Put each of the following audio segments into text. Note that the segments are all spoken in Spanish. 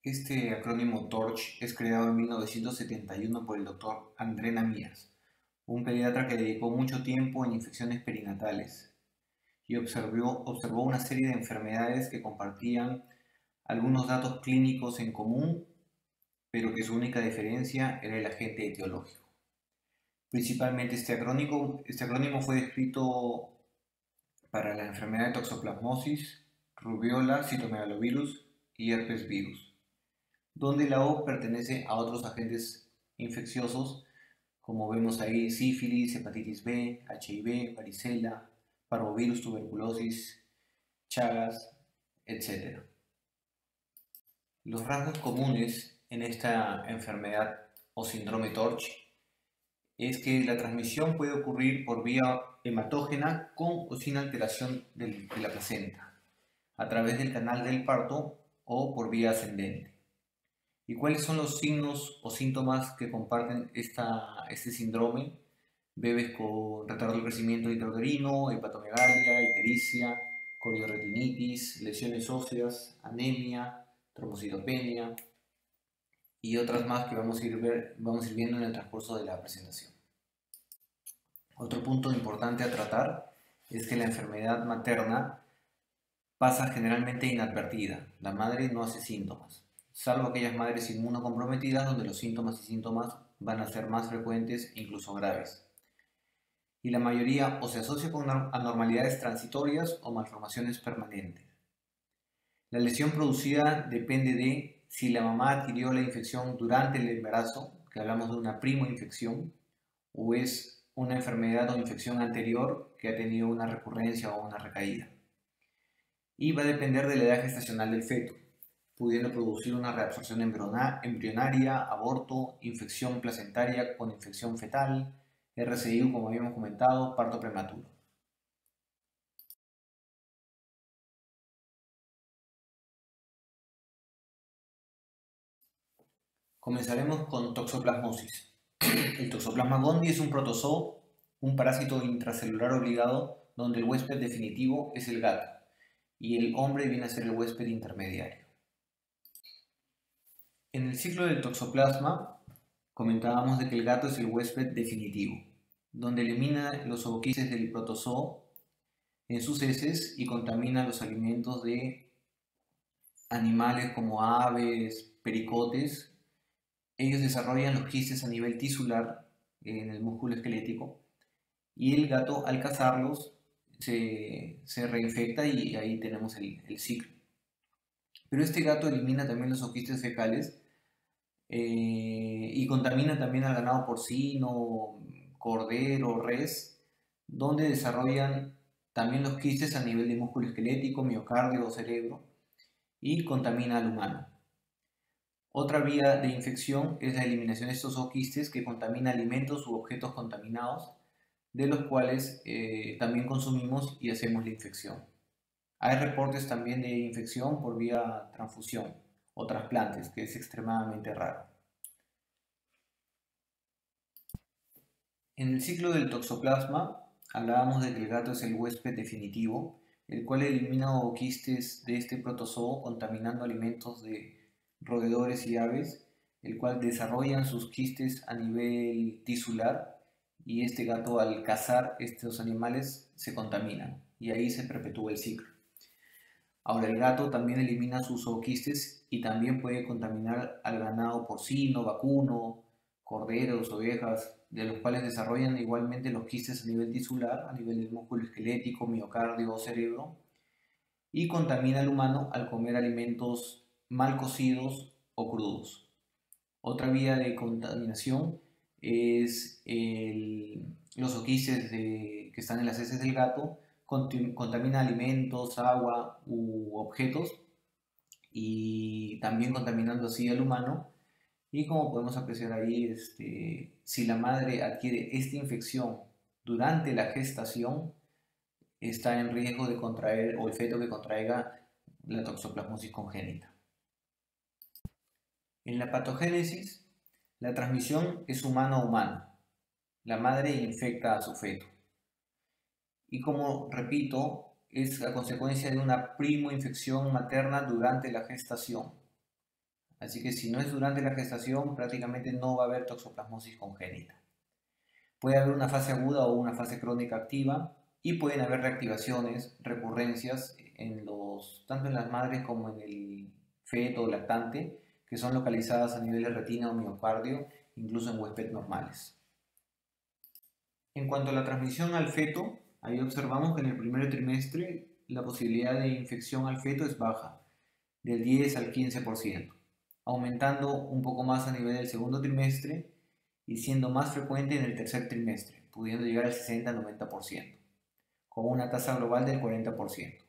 Este acrónimo TORCH es creado en 1971 por el doctor André Namías, un pediatra que dedicó mucho tiempo en infecciones perinatales y observó una serie de enfermedades que compartían algunos datos clínicos en común, pero que su única diferencia era el agente etiológico. Principalmente este acrónimo fue descrito para la enfermedad de toxoplasmosis, rubiola, citomegalovirus y herpes virus, donde la O pertenece a otros agentes infecciosos, como vemos ahí: sífilis, hepatitis B, HIV, varicela, parvovirus, tuberculosis, Chagas, etc. Los rasgos comunes en esta enfermedad o síndrome TORCH es que la transmisión puede ocurrir por vía hematógena con o sin alteración de la placenta, a través del canal del parto o por vía ascendente. ¿Y cuáles son los signos o síntomas que comparten este síndrome? Bebés con retardo del crecimiento intrauterino, hepatomegalia, ictericia, coriorretinitis, lesiones óseas, anemia, trombocitopenia y otras más que vamos a ir viendo en el transcurso de la presentación. Otro punto importante a tratar es que la enfermedad materna pasa generalmente inadvertida. La madre no hace síntomas, salvo aquellas madres inmunocomprometidas donde los síntomas van a ser más frecuentes e incluso graves. Y la mayoría o se asocia con anormalidades transitorias o malformaciones permanentes. La lesión producida depende de si la mamá adquirió la infección durante el embarazo, que hablamos de una primoinfección, o es una enfermedad o infección anterior que ha tenido una recurrencia o una recaída. Y va a depender de la edad gestacional del feto, pudiendo producir una reabsorción embrionaria, aborto, infección placentaria con infección fetal, RCI, como habíamos comentado, parto prematuro. Comenzaremos con toxoplasmosis. El Toxoplasma gondii es un protozoo, un parásito intracelular obligado donde el huésped definitivo es el gato y el hombre viene a ser el huésped intermediario. En el ciclo del toxoplasma comentábamos de que el gato es el huésped definitivo, donde elimina los ooquistes del protozoo en sus heces y contamina los alimentos de animales como aves, pericotes. Ellos desarrollan los quistes a nivel tisular en el músculo esquelético y el gato, al cazarlos, se reinfecta y ahí tenemos el ciclo. Pero este gato elimina también los oquistes fecales y contamina también al ganado porcino, cordero, res, donde desarrollan también los quistes a nivel de músculo esquelético, miocardio o cerebro, y contamina al humano. Otra vía de infección es la eliminación de estos ooquistes que contamina alimentos u objetos contaminados, de los cuales también consumimos y hacemos la infección. Hay reportes también de infección por vía transfusión o trasplantes, que es extremadamente raro. En el ciclo del toxoplasma hablábamos de que el gato es el huésped definitivo, el cual elimina ooquistes de este protozoo contaminando alimentos de roedores y aves, el cual desarrollan sus quistes a nivel tisular y este gato, al cazar estos animales, se contamina y ahí se perpetúa el ciclo. Ahora, el gato también elimina sus zooquistes y también puede contaminar al ganado porcino, vacuno, corderos, ovejas, de los cuales desarrollan igualmente los quistes a nivel tisular, a nivel del músculo esquelético, miocardio o cerebro, y contamina al humano al comer alimentos mal cocidos o crudos. Otra vía de contaminación es los oquistes que están en las heces del gato, contamina alimentos, agua u objetos y también contaminando así al humano. Y como podemos apreciar ahí, si la madre adquiere esta infección durante la gestación, está en riesgo de contraer, o el feto que contraiga, la toxoplasmosis congénita. En la patogénesis, la transmisión es humano a humano. La madre infecta a su feto. Y como repito, es a consecuencia de una primoinfección materna durante la gestación. Así que si no es durante la gestación, prácticamente no va a haber toxoplasmosis congénita. Puede haber una fase aguda o una fase crónica activa y pueden haber reactivaciones, recurrencias tanto en las madres como en el feto o lactante, que son localizadas a nivel de retina o miocardio, incluso en huéspedes normales. En cuanto a la transmisión al feto, ahí observamos que en el primer trimestre la posibilidad de infección al feto es baja, del 10 al 15%, aumentando un poco más a nivel del segundo trimestre y siendo más frecuente en el tercer trimestre, pudiendo llegar al 60-90%, con una tasa global del 40%.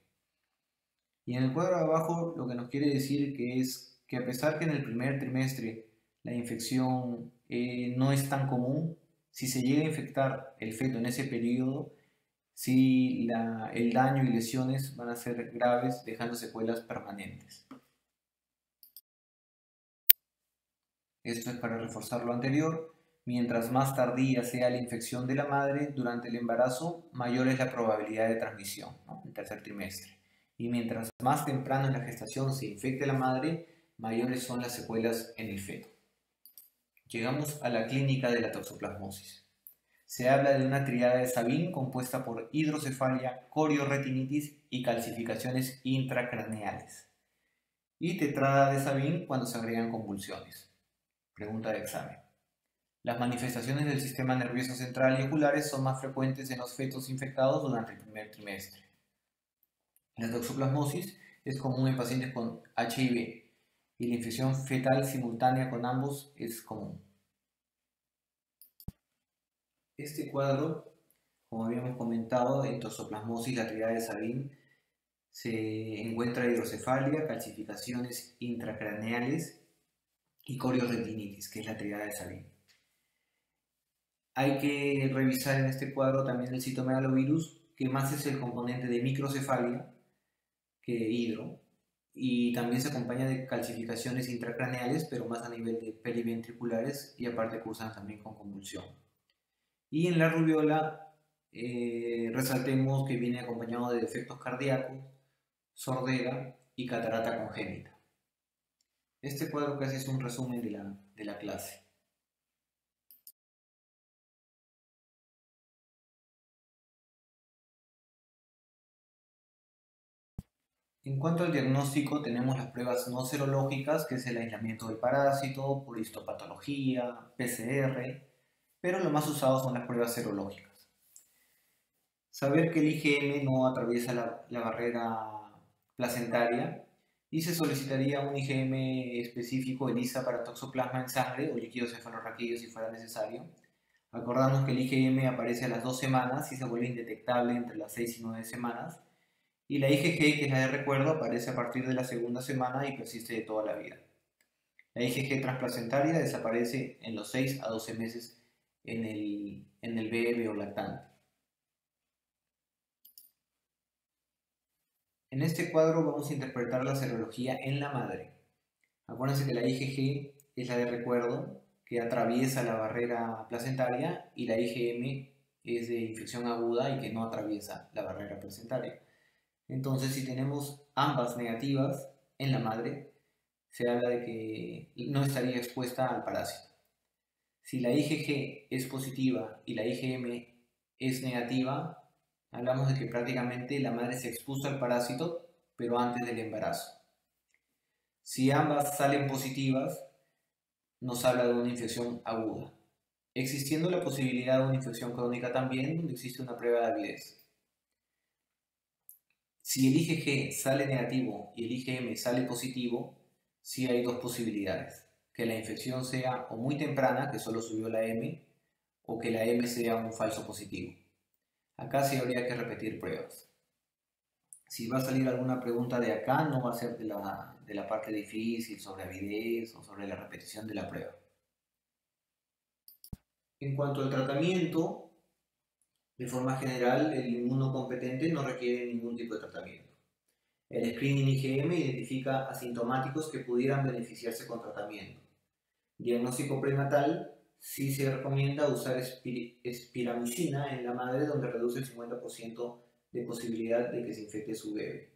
Y en el cuadro de abajo lo que nos quiere decir que es que a pesar que en el primer trimestre la infección no es tan común, si se llega a infectar el feto en ese periodo, sí el daño y lesiones van a ser graves, dejando secuelas permanentes. Esto es para reforzar lo anterior. Mientras más tardía sea la infección de la madre durante el embarazo, mayor es la probabilidad de transmisión, ¿no? En el tercer trimestre. Y mientras más temprano en la gestación se infecte la madre, mayores son las secuelas en el feto. Llegamos a la clínica de la toxoplasmosis. Se habla de una triada de Sabin compuesta por hidrocefalia, corioretinitis y calcificaciones intracraneales. Y tetrada de Sabin cuando se agregan convulsiones. Pregunta de examen. Las manifestaciones del sistema nervioso central y oculares son más frecuentes en los fetos infectados durante el primer trimestre. La toxoplasmosis es común en pacientes con HIV y la infección fetal simultánea con ambos es común. Este cuadro, como habíamos comentado, en toxoplasmosis, la triada de Sabin, se encuentra hidrocefalia, calcificaciones intracraneales y corioretinitis, que es la triada de Sabin. Hay que revisar en este cuadro también el citomegalovirus, que más es el componente de microcefalia que de hidro, y también se acompaña de calcificaciones intracraneales, pero más a nivel de periventriculares, y aparte cursan también con convulsión. Y en la rubiola resaltemos que viene acompañado de defectos cardíacos, sordera y catarata congénita. Este cuadro casi es un resumen de la clase. En cuanto al diagnóstico, tenemos las pruebas no serológicas, que es el aislamiento del parásito, por histopatología, PCR, pero lo más usado son las pruebas serológicas. Saber que el IgM no atraviesa la barrera placentaria y se solicitaría un IgM específico, ELISA, para toxoplasma en sangre o líquido cefalorraquídeo si fuera necesario. Acordamos que el IgM aparece a las 2 semanas y se vuelve indetectable entre las 6 y 9 semanas. Y la IgG, que es la de recuerdo, aparece a partir de la segunda semana y persiste de toda la vida. La IgG transplacentaria desaparece en los 6 a 12 meses en el bebé o lactante. En este cuadro vamos a interpretar la serología en la madre. Acuérdense que la IgG es la de recuerdo, que atraviesa la barrera placentaria, y la IgM es de infección aguda y que no atraviesa la barrera placentaria. Entonces, si tenemos ambas negativas en la madre, se habla de que no estaría expuesta al parásito. Si la IgG es positiva y la IgM es negativa, hablamos de que prácticamente la madre se expuso al parásito, pero antes del embarazo. Si ambas salen positivas, nos habla de una infección aguda, existiendo la posibilidad de una infección crónica también, donde existe una prueba de avidez. Si el IgG sale negativo y el IgM sale positivo, sí hay dos posibilidades: que la infección sea o muy temprana, que solo subió la M, o que la M sea un falso positivo. Acá sí habría que repetir pruebas. Si va a salir alguna pregunta de acá, no va a ser de la parte difícil sobre avidez o sobre la repetición de la prueba. En cuanto al tratamiento, de forma general, el inmunocompetente no requiere ningún tipo de tratamiento. El screening IgM identifica asintomáticos que pudieran beneficiarse con tratamiento. Diagnóstico prenatal: sí se recomienda usar espiramicina en la madre, donde reduce el 50% de posibilidad de que se infecte su bebé.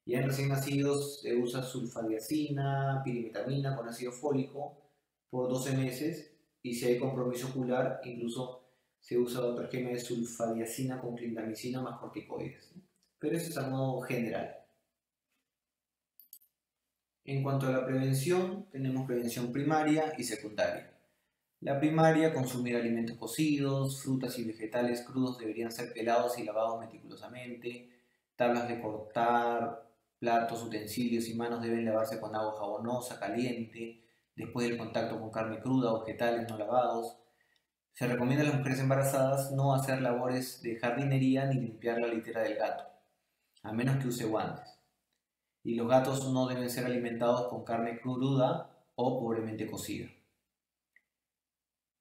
Ya en recién nacidos se usa sulfadiazina, pirimetamina con ácido fólico por 12 meses y si hay compromiso ocular, incluso se usa otra gema de sulfadiazina con clindamicina más corticoides, ¿no? Pero eso es a modo general. En cuanto a la prevención, tenemos prevención primaria y secundaria. La primaria, consumir alimentos cocidos, frutas y vegetales crudos deberían ser pelados y lavados meticulosamente. Tablas de cortar, platos, utensilios y manos deben lavarse con agua jabonosa, caliente, después del contacto con carne cruda o vegetales no lavados. Se recomienda a las mujeres embarazadas no hacer labores de jardinería ni limpiar la litera del gato, a menos que use guantes. Y los gatos no deben ser alimentados con carne cruda o pobremente cocida.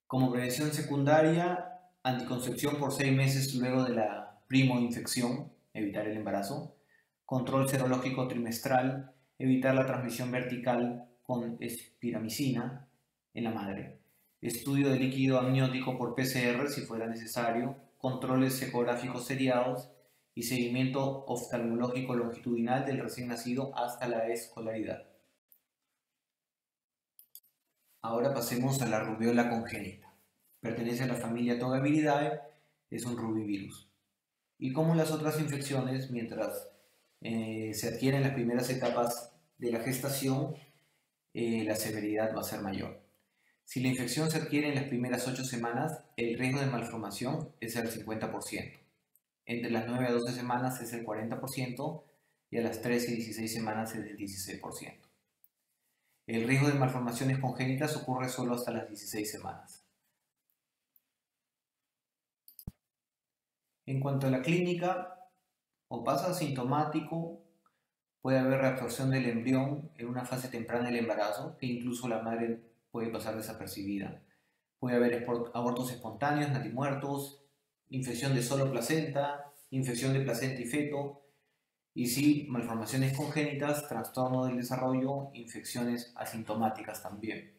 Como prevención secundaria, anticoncepción por 6 meses luego de la primoinfección, evitar el embarazo, control serológico trimestral, evitar la transmisión vertical con espiramicina en la madre, estudio de líquido amniótico por PCR si fuera necesario, controles ecográficos seriados y seguimiento oftalmológico longitudinal del recién nacido hasta la escolaridad. Ahora pasemos a la rubiola congénita. Pertenece a la familia Togaviridae, es un rubivirus. Y como las otras infecciones, mientras se adquieren las primeras etapas de la gestación, la severidad va a ser mayor. Si la infección se adquiere en las primeras 8 semanas, el riesgo de malformación es el 50%. Entre las 9 a 12 semanas es el 40% y a las 13 y 16 semanas es el 16%. El riesgo de malformaciones congénitas ocurre solo hasta las 16 semanas. En cuanto a la clínica, o pasa asintomático, puede haber reabsorción del embrión en una fase temprana del embarazo, que incluso la madre puede pasar desapercibida. Puede haber abortos espontáneos, natimuertos, infección de solo placenta, infección de placenta y feto, y sí, malformaciones congénitas, trastorno del desarrollo, infecciones asintomáticas también.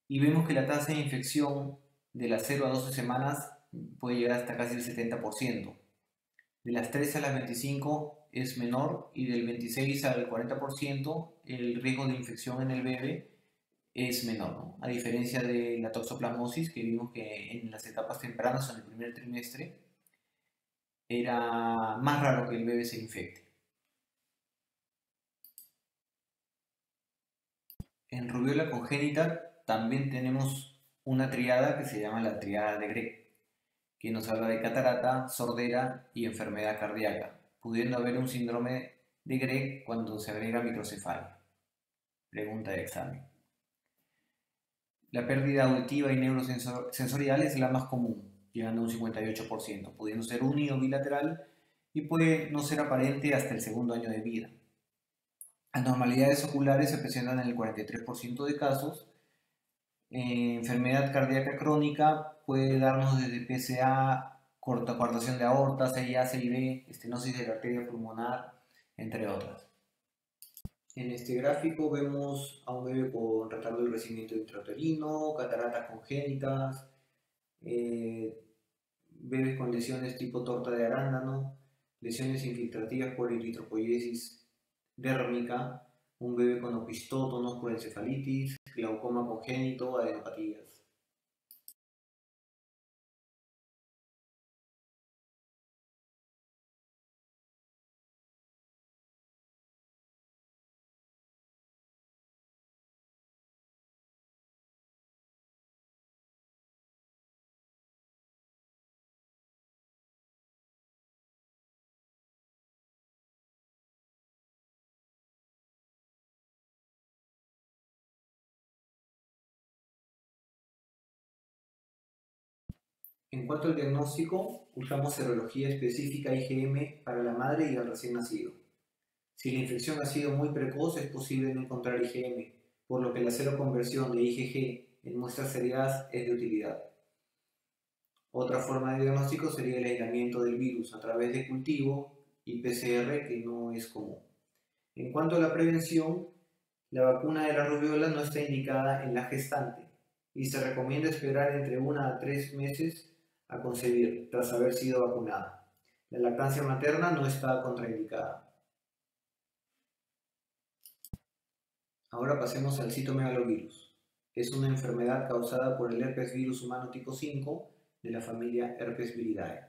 Y vemos que la tasa de infección de las 0 a 12 semanas puede llegar hasta casi el 70%. De las 13 a las 25 es menor y del 26 al 40% el riesgo de infección en el bebé es menor, ¿no? A diferencia de la toxoplasmosis, que vimos que en las etapas tempranas o en el primer trimestre era más raro que el bebé se infecte. En rubiola congénita también tenemos una triada que se llama la triada de Gregg, que nos habla de catarata, sordera y enfermedad cardíaca, pudiendo haber un síndrome de Gregg cuando se agrega microcefalia. Pregunta de examen. La pérdida auditiva y neurosensorial es la más común, llegando a un 58%, pudiendo ser uni o bilateral y puede no ser aparente hasta el segundo año de vida. Anormalidades oculares se presentan en el 43% de casos. Enfermedad cardíaca crónica puede darnos desde PCA, coartación de aorta, CIA, CIB, estenosis de la arteria pulmonar, entre otras. En este gráfico vemos a un bebé con retardo del crecimiento intrauterino, cataratas congénitas, bebés con lesiones tipo torta de arándano, lesiones infiltrativas por eritropoiesis dérmica, un bebé con opistótonos por encefalitis, glaucoma congénito, adenopatías. En cuanto al diagnóstico, usamos serología específica IgM para la madre y el recién nacido. Si la infección ha sido muy precoz, es posible no encontrar IgM, por lo que la seroconversión de IgG en muestras seriadas es de utilidad. Otra forma de diagnóstico sería el aislamiento del virus a través de cultivo y PCR, que no es común. En cuanto a la prevención, la vacuna de la rubiola no está indicada en la gestante y se recomienda esperar entre 1 a 3 meses a concebir tras haber sido vacunada. La lactancia materna no está contraindicada. Ahora pasemos al citomegalovirus. Es una enfermedad causada por el herpes virus humano tipo 5 de la familia Herpes viridae.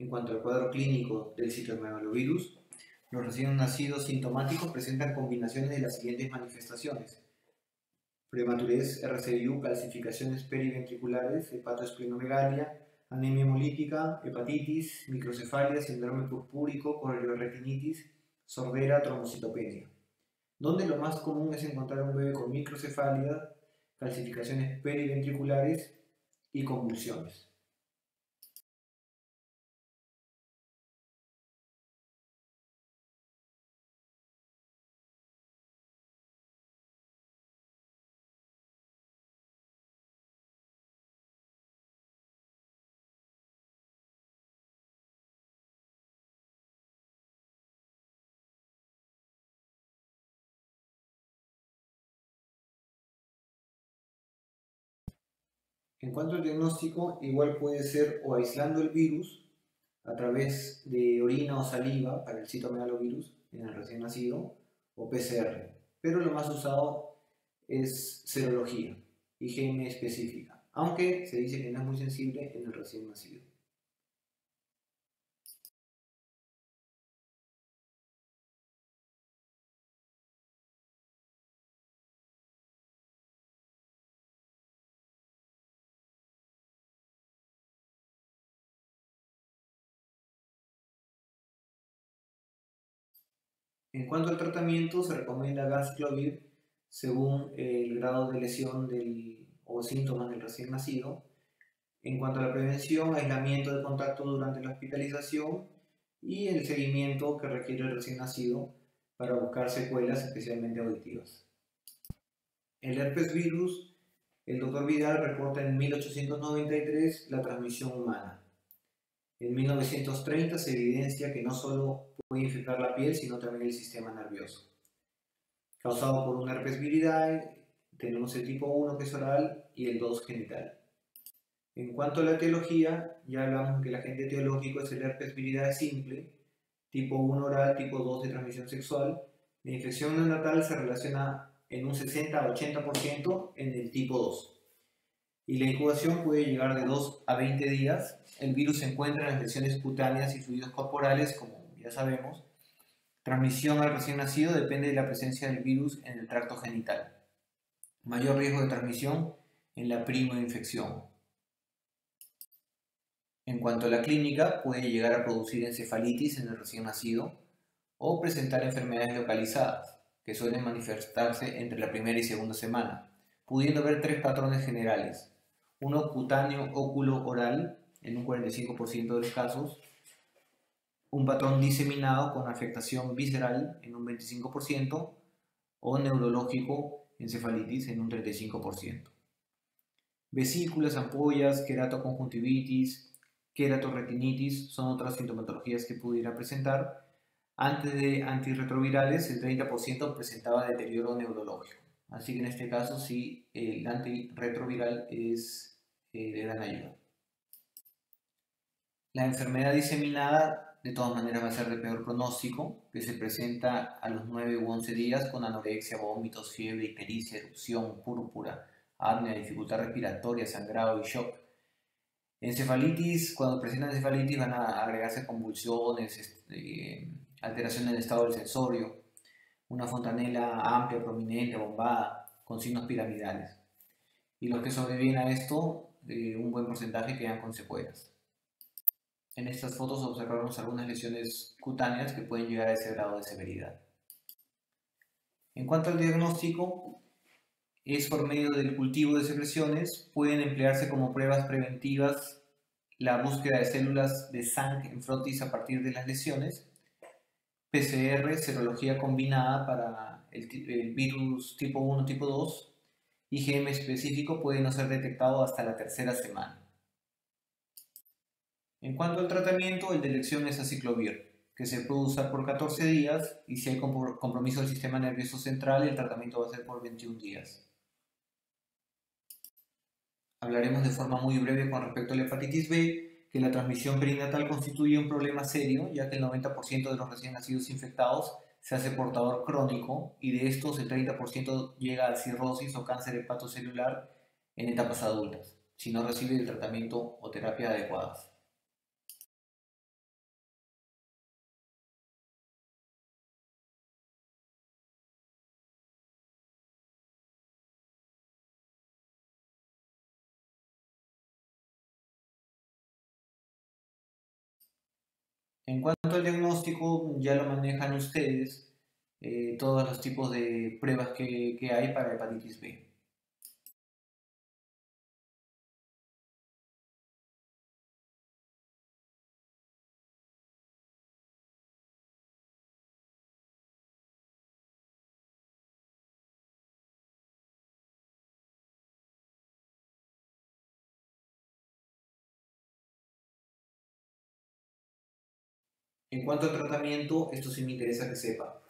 En cuanto al cuadro clínico del citomegalovirus, los recién nacidos sintomáticos presentan combinaciones de las siguientes manifestaciones: prematurez, RCIU, calcificaciones periventriculares, hepatoesplenomegalia, anemia hemolítica, hepatitis, microcefalia, síndrome purpúrico, corioretinitis, sordera, trombocitopenia. Donde lo más común es encontrar un bebé con microcefalia, calcificaciones periventriculares y convulsiones. En cuanto al diagnóstico, igual puede ser o aislando el virus a través de orina o saliva para el citomegalovirus en el recién nacido, o PCR, pero lo más usado es serología, IgM específica, aunque se dice que no es muy sensible en el recién nacido. En cuanto al tratamiento, se recomienda Ganciclovir según el grado de lesión o síntomas del recién nacido. En cuanto a la prevención, aislamiento de contacto durante la hospitalización y el seguimiento que requiere el recién nacido para buscar secuelas, especialmente auditivas. El herpes virus, el Dr. Vidal reporta en 1893 la transmisión humana. En 1930 se evidencia que no solo puede infectar la piel, sino también el sistema nervioso. Causado por un herpes viridae, tenemos el tipo 1 que es oral y el 2 genital. En cuanto a la etiología, ya hablamos que el agente etiológico es el herpes viridae simple, tipo 1 oral, tipo 2 de transmisión sexual. La infección neonatal se relaciona en un 60 a 80% en el tipo 2. Y la incubación puede llegar de 2 a 20 días. El virus se encuentra en las lesiones cutáneas y fluidos corporales, como ya sabemos. Transmisión al recién nacido depende de la presencia del virus en el tracto genital. Mayor riesgo de transmisión en la primoinfección. En cuanto a la clínica, puede llegar a producir encefalitis en el recién nacido o presentar enfermedades localizadas, que suelen manifestarse entre la primera y segunda semana, pudiendo haber tres patrones generales: uno cutáneo óculo-oral en un 45% de los casos, un patrón diseminado con afectación visceral en un 25% o neurológico encefalitis en un 35%. Vesículas, ampollas, queratoconjuntivitis, queratorretinitis son otras sintomatologías que pudiera presentar. Antes de antirretrovirales, el 30% presentaba deterioro neurológico. Así que en este caso sí, el antirretroviral es de gran ayuda. La enfermedad diseminada de todas maneras va a ser de peor pronóstico, que se presenta a los 9 u 11 días con anorexia, vómitos, fiebre, ictericia, erupción, púrpura, apnea, dificultad respiratoria, sangrado y shock. Encefalitis, cuando presentan encefalitis van a agregarse convulsiones, alteración del estado del sensorio, una fontanela amplia, prominente, bombada, con signos piramidales. Y los que sobreviven a esto, un buen porcentaje quedan con secuelas. En estas fotos observamos algunas lesiones cutáneas que pueden llegar a ese grado de severidad. En cuanto al diagnóstico, es por medio del cultivo de secreciones. Pueden emplearse como pruebas preventivas la búsqueda de células de Zank en frotis a partir de las lesiones, PCR, serología combinada para el virus tipo 1, tipo 2, IgM específico puede no ser detectado hasta la tercera semana. En cuanto al tratamiento, el de elección es aciclovir, que se puede usar por 14 días, y si hay compromiso del sistema nervioso central, el tratamiento va a ser por 21 días. Hablaremos de forma muy breve con respecto a la hepatitis B, que la transmisión perinatal constituye un problema serio, ya que el 90% de los recién nacidos infectados se hace portador crónico y de estos el 30% llega a cirrosis o cáncer hepatocelular en etapas adultas, si no recibe el tratamiento o terapia adecuadas. En cuanto al diagnóstico, ya lo manejan ustedes, todos los tipos de pruebas que hay para hepatitis B. En cuanto al tratamiento, esto sí me interesa que sepa,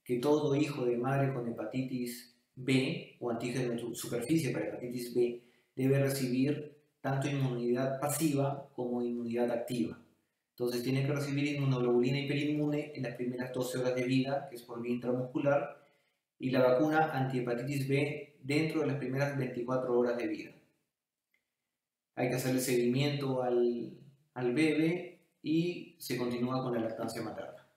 que todo hijo de madre con hepatitis B o antígeno de superficie para hepatitis B debe recibir tanto inmunidad pasiva como inmunidad activa. Entonces tiene que recibir inmunoglobulina hiperinmune en las primeras 12 horas de vida, que es por vía intramuscular, y la vacuna antihepatitis B dentro de las primeras 24 horas de vida. Hay que hacerle seguimiento al bebé y se continúa con la lactancia materna.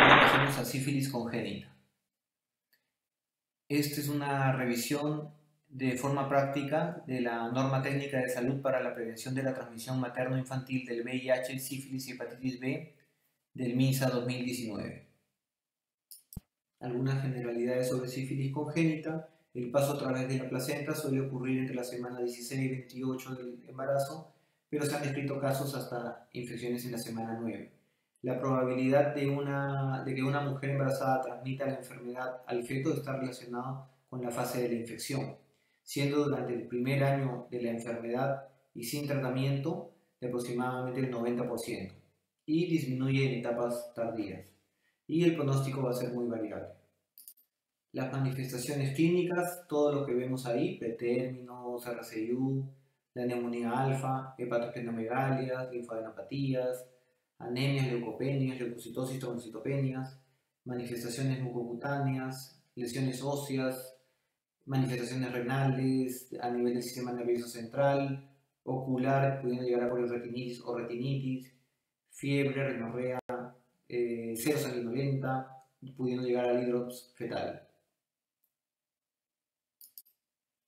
Ahora pasemos a sífilis congénita. Esta es una revisión de forma práctica de la norma técnica de salud para la prevención de la transmisión materno-infantil del VIH, sífilis y hepatitis B del MINSA 2019. Algunas generalidades sobre sífilis congénita. El paso a través de la placenta suele ocurrir entre la semana 16 y 28 del embarazo, pero se han descrito casos hasta infecciones en la semana 9. La probabilidad de que una mujer embarazada transmita la enfermedad al feto está relacionado con la fase de la infección, siendo durante el primer año de la enfermedad y sin tratamiento de aproximadamente el 90%, y disminuye en etapas tardías, y el pronóstico va a ser muy variable. Las manifestaciones clínicas, todo lo que vemos ahí, pretérminos, RCU, la neumonía alfa, hepatosplenomegalia, linfadenopatías, anemias, leucopenias, leucocitosis, trombocitopenias, manifestaciones mucocutáneas, lesiones óseas, manifestaciones renales a nivel del sistema nervioso central, ocular, pudiendo llegar a poliretinitis o retinitis, fiebre, rinorrea, sero sanguinolenta, pudiendo llegar al hidrops fetal.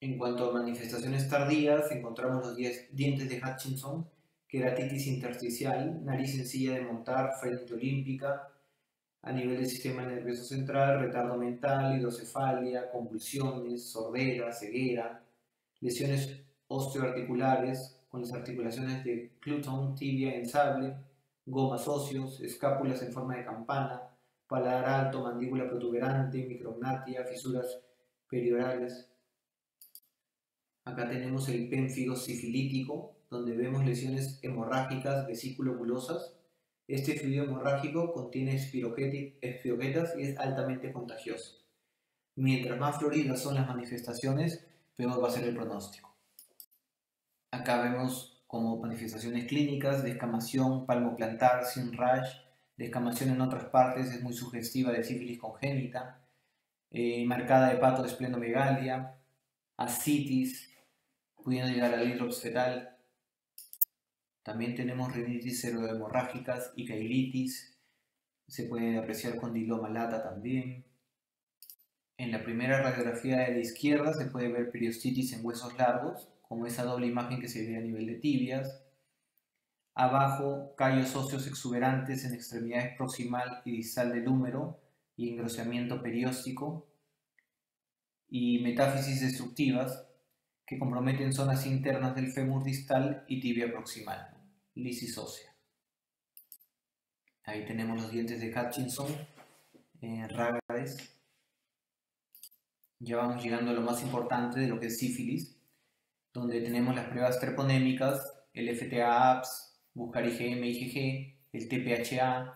En cuanto a manifestaciones tardías, encontramos los dientes de Hutchinson, queratitis intersticial, nariz sencilla de montar, frente olímpica, a nivel del sistema nervioso central, retardo mental, hidrocefalia, convulsiones, sordera, ceguera, lesiones osteoarticulares con las articulaciones de Cluton, tibia en sable, gomas óseos, escápulas en forma de campana, paladar alto, mandíbula protuberante, micrognatia, fisuras periorales. Acá tenemos el pénfigo sifilítico, donde vemos lesiones hemorrágicas vesículo-bulosas. Este fluido hemorrágico contiene espiroquetas y es altamente contagioso. Mientras más floridas son las manifestaciones, peor va a ser el pronóstico. Acá vemos como manifestaciones clínicas, descamación palmoplantar sin rash, descamación en otras partes es muy sugestiva de sífilis congénita, marcada hepatoesplenomegalia, ascitis, pudiendo llegar al hidrops fetal. También tenemos rinitis cerebrohemorrágicas y cailitis. Se puede apreciar condiloma lata también. En la primera radiografía de la izquierda se puede ver periostitis en huesos largos, como esa doble imagen que se ve a nivel de tibias. Abajo, callos óseos exuberantes en extremidades proximal y distal del húmero y engrosamiento perióstico. Y metáfisis destructivas que comprometen zonas internas del fémur distal y tibia proximal, lisis ósea. Ahí tenemos los dientes de Hutchinson, Ragades. Ya vamos llegando a lo más importante de lo que es sífilis, donde tenemos las pruebas treponémicas, el FTA-APS, buscar IgM, IgG, el TPHA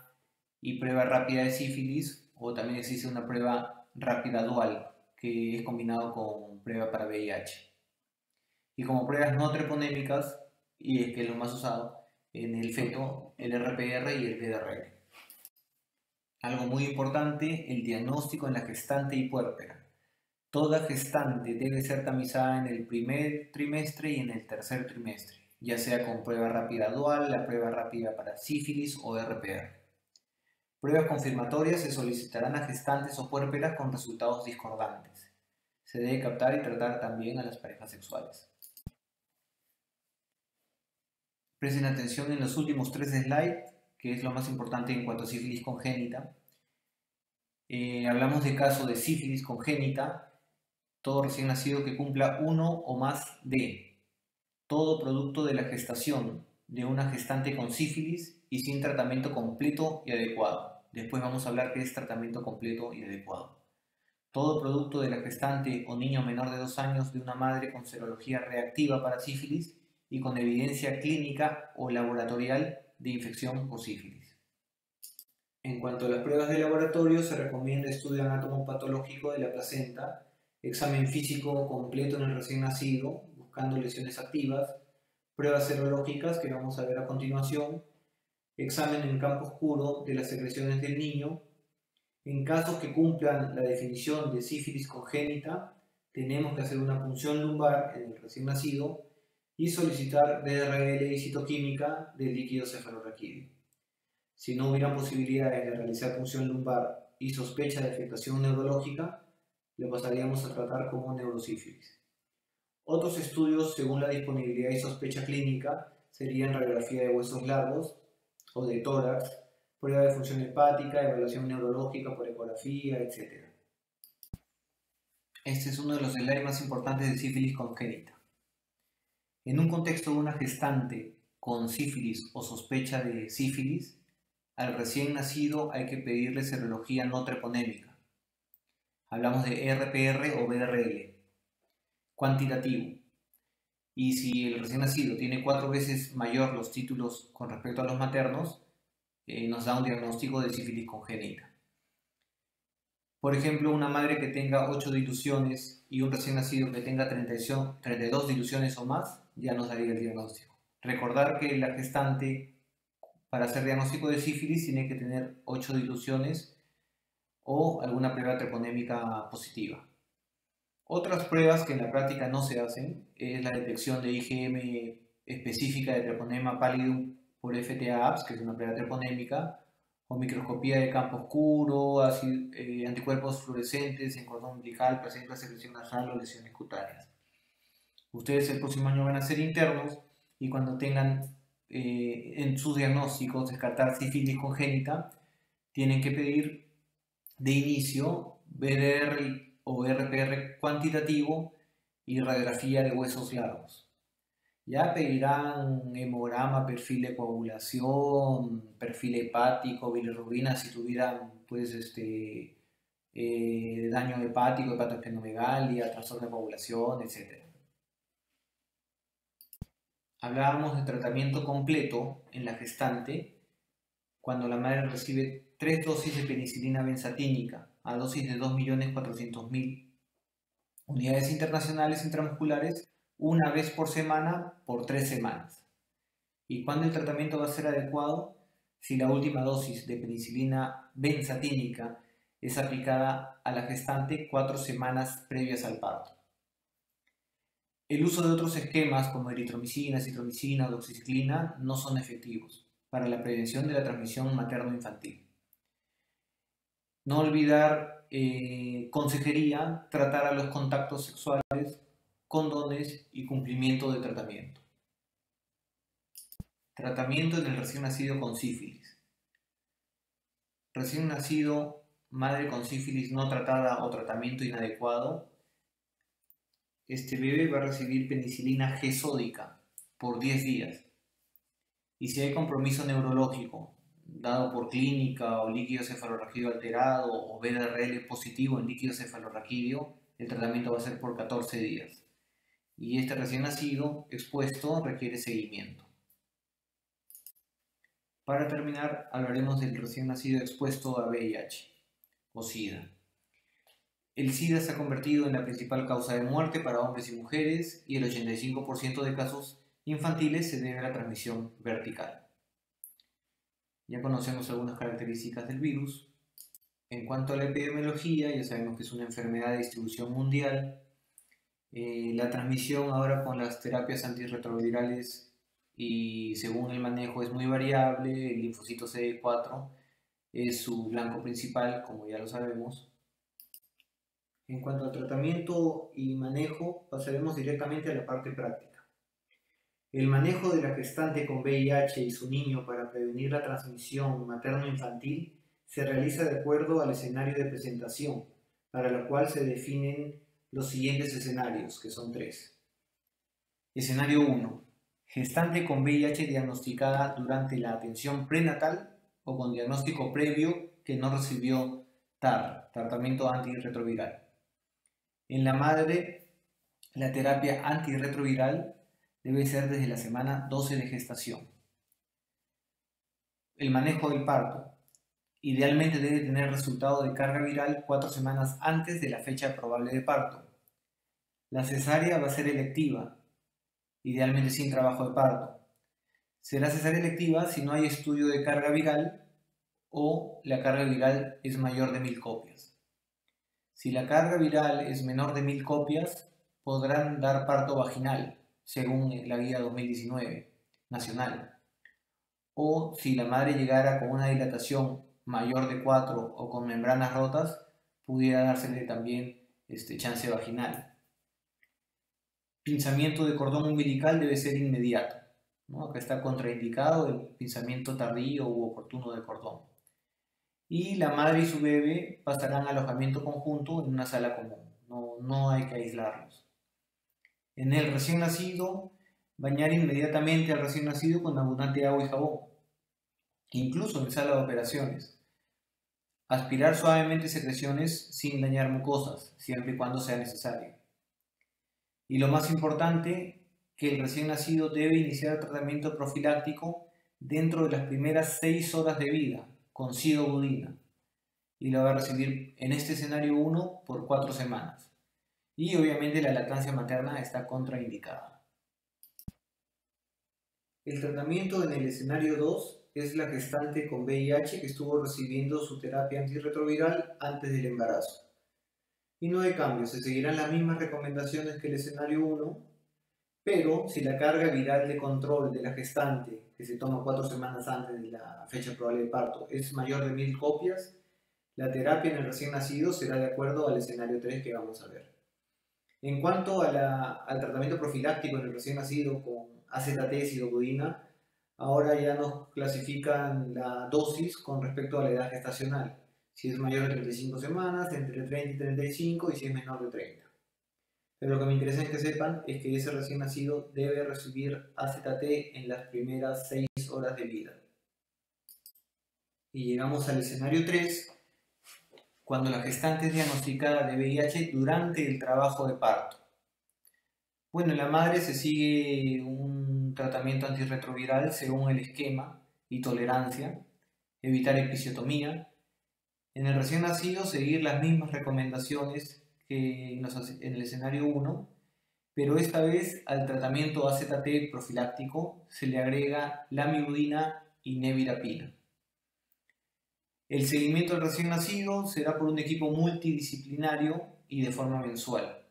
y prueba rápida de sífilis, o también existe una prueba rápida dual, que es combinado con prueba para VIH. Y como pruebas no treponémicas, y es que es lo más usado, en el feto, el RPR y el VDRL. Algo muy importante, el diagnóstico en la gestante y puérpera. Toda gestante debe ser tamizada en el primer trimestre y en el tercer trimestre, ya sea con prueba rápida dual, la prueba rápida para sífilis o RPR. Pruebas confirmatorias se solicitarán a gestantes o puérperas con resultados discordantes. Se debe captar y tratar también a las parejas sexuales. Presten atención en los últimos 3 slides, que es lo más importante en cuanto a sífilis congénita. Hablamos de caso de sífilis congénita, todo recién nacido que cumpla uno o más de todo producto de la gestación de una gestante con sífilis y sin tratamiento completo y adecuado. Después vamos a hablar qué es tratamiento completo y adecuado. Todo producto de la gestante o niño menor de 2 años de una madre con serología reactiva para sífilis y con evidencia clínica o laboratorial de infección por sífilis. En cuanto a las pruebas de laboratorio, se recomienda estudio anatomopatológico de la placenta, examen físico completo en el recién nacido, buscando lesiones activas, pruebas serológicas que vamos a ver a continuación, examen en campo oscuro de las secreciones del niño. En casos que cumplan la definición de sífilis congénita, tenemos que hacer una punción lumbar en el recién nacido y solicitar VRL y citoquímica del líquido cefalorraquídeo. Si no hubiera posibilidades de realizar punción lumbar y sospecha de afectación neurológica, le pasaríamos a tratar como neurosífilis. Otros estudios, según la disponibilidad y sospecha clínica, serían radiografía de huesos largos o de tórax, prueba de función hepática, evaluación neurológica por ecografía, etc. Este es uno de los slides más importantes de sífilis congénita. En un contexto de una gestante con sífilis o sospecha de sífilis, al recién nacido hay que pedirle serología no treponémica. Hablamos de RPR o VRL. Cuantitativo. Y si el recién nacido tiene 4 veces mayor los títulos con respecto a los maternos, nos da un diagnóstico de sífilis congénita. Por ejemplo, una madre que tenga 8 diluciones y un recién nacido que tenga 32 diluciones o más, ya nos daría el diagnóstico. Recordar que la gestante, para hacer diagnóstico de sífilis, tiene que tener 8 diluciones o alguna prueba treponémica positiva. Otras pruebas que en la práctica no se hacen es la detección de IgM específica de treponema pallidum por FTA-APS, que es una prueba treponémica, o microscopía de campo oscuro, anticuerpos fluorescentes en cordón umbilical, presenta secreción nasal o lesiones cutáneas. Ustedes el próximo año van a ser internos y cuando tengan en sus diagnósticos descartar sífilis congénita, tienen que pedir de inicio VDR o RPR cuantitativo y radiografía de huesos largos. Ya pedirán hemograma, perfil de coagulación, perfil hepático, bilirrubina si tuvieran pues daño hepático, hepatoesplenomegalia, trastorno de coagulación, etc. Hablábamos de tratamiento completo en la gestante cuando la madre recibe 3 dosis de penicilina benzatínica a dosis de 2.400.000 unidades internacionales intramusculares una vez por semana por 3 semanas. ¿Y cuándo el tratamiento va a ser adecuado? Si la última dosis de penicilina benzatínica es aplicada a la gestante 4 semanas previas al parto. El uso de otros esquemas como eritromicina, citromicina o doxiciclina no son efectivos para la prevención de la transmisión materno-infantil. No olvidar consejería, tratar a los contactos sexuales, condones y cumplimiento de tratamiento. Tratamiento en el recién nacido con sífilis. Recién nacido, madre con sífilis no tratada o tratamiento inadecuado, este bebé va a recibir penicilina G sódica por 10 días. Y si hay compromiso neurológico, dado por clínica o líquido cefalorraquídeo alterado o VRL positivo en líquido cefalorraquídeo, el tratamiento va a ser por 14 días. Y este recién nacido expuesto requiere seguimiento. Para terminar, hablaremos del recién nacido expuesto a VIH o SIDA. El SIDA se ha convertido en la principal causa de muerte para hombres y mujeres y el 85% de casos infantiles se debe a la transmisión vertical. Ya conocemos algunas características del virus. En cuanto a la epidemiología, ya sabemos que es una enfermedad de distribución mundial. La transmisión ahora con las terapias antirretrovirales y según el manejo es muy variable. El linfocito CD4 es su blanco principal, como ya lo sabemos. En cuanto al tratamiento y manejo, pasaremos directamente a la parte práctica. El manejo de la gestante con VIH y su niño para prevenir la transmisión materno-infantil se realiza de acuerdo al escenario de presentación, para lo cual se definen los siguientes escenarios, que son 3. Escenario 1. Gestante con VIH diagnosticada durante la atención prenatal o con diagnóstico previo que no recibió TAR, tratamiento antirretroviral. En la madre, la terapia antirretroviral debe ser desde la semana 12 de gestación. El manejo del parto. Idealmente debe tener resultado de carga viral 4 semanas antes de la fecha probable de parto. La cesárea va a ser electiva, idealmente sin trabajo de parto. Será cesárea electiva si no hay estudio de carga viral o la carga viral es mayor de 1000 copias. Si la carga viral es menor de 1000 copias, podrán dar parto vaginal, según la guía 2019 nacional. O si la madre llegara con una dilatación mayor de 4 o con membranas rotas, pudiera dársele también chance vaginal. Pinzamiento de cordón umbilical debe ser inmediato, ¿no? Acá está contraindicado el pinzamiento tardío u oportuno del cordón. Y la madre y su bebé pasarán alojamiento conjunto en una sala común. No hay que aislarlos. En el recién nacido, bañar inmediatamente al recién nacido con abundante agua y jabón, incluso en sala de operaciones. Aspirar suavemente secreciones sin dañar mucosas, siempre y cuando sea necesario. Y lo más importante, que el recién nacido debe iniciar tratamiento profiláctico dentro de las primeras 6 horas de vida, con sidobudina, y lo va a recibir en este escenario 1 por 4 semanas. Y obviamente la lactancia materna está contraindicada. El tratamiento en el escenario 2 es la gestante con VIH que estuvo recibiendo su terapia antirretroviral antes del embarazo. Y no hay cambios, se seguirán las mismas recomendaciones que el escenario 1, pero si la carga viral de control de la gestante, que se toma 4 semanas antes de la fecha probable de parto, es mayor de 1000 copias, la terapia en el recién nacido será de acuerdo al escenario 3 que vamos a ver. En cuanto al tratamiento profiláctico en el recién nacido con AZT y sidobudina, ahora ya nos clasifican la dosis con respecto a la edad gestacional. Si es mayor de 35 semanas, entre 30 y 35, y si es menor de 30. Pero lo que me interesa es que sepan es que ese recién nacido debe recibir AZT en las primeras 6 horas de vida. Y llegamos al escenario 3, cuando la gestante es diagnosticada de VIH durante el trabajo de parto. Bueno, en la madre se sigue un tratamiento antirretroviral según el esquema y tolerancia, evitar episiotomía. En el recién nacido seguir las mismas recomendaciones que en el escenario 1, pero esta vez al tratamiento AZT profiláctico se le agrega lamivudina y nevirapina. El seguimiento del recién nacido será por un equipo multidisciplinario y de forma mensual,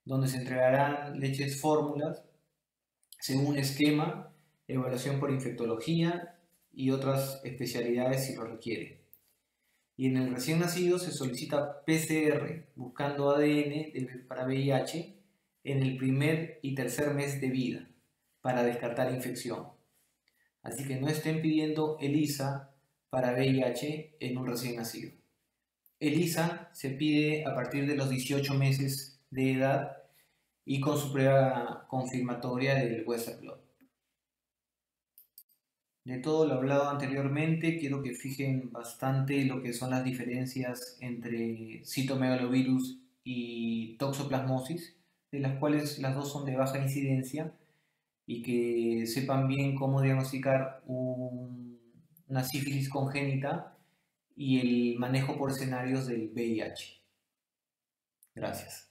donde se entregarán leches fórmulas según un esquema, evaluación por infectología y otras especialidades si lo requiere. Y en el recién nacido se solicita PCR buscando ADN para VIH en el primer y tercer mes de vida para descartar infección. Así que no estén pidiendo ELISA para VIH en un recién nacido. ELISA se pide a partir de los 18 meses de edad y con su prueba confirmatoria del Western Blot. De todo lo hablado anteriormente, quiero que fijen bastante lo que son las diferencias entre citomegalovirus y toxoplasmosis, de las cuales las dos son de baja incidencia, y que sepan bien cómo diagnosticar una sífilis congénita y el manejo por escenarios del VIH. Gracias.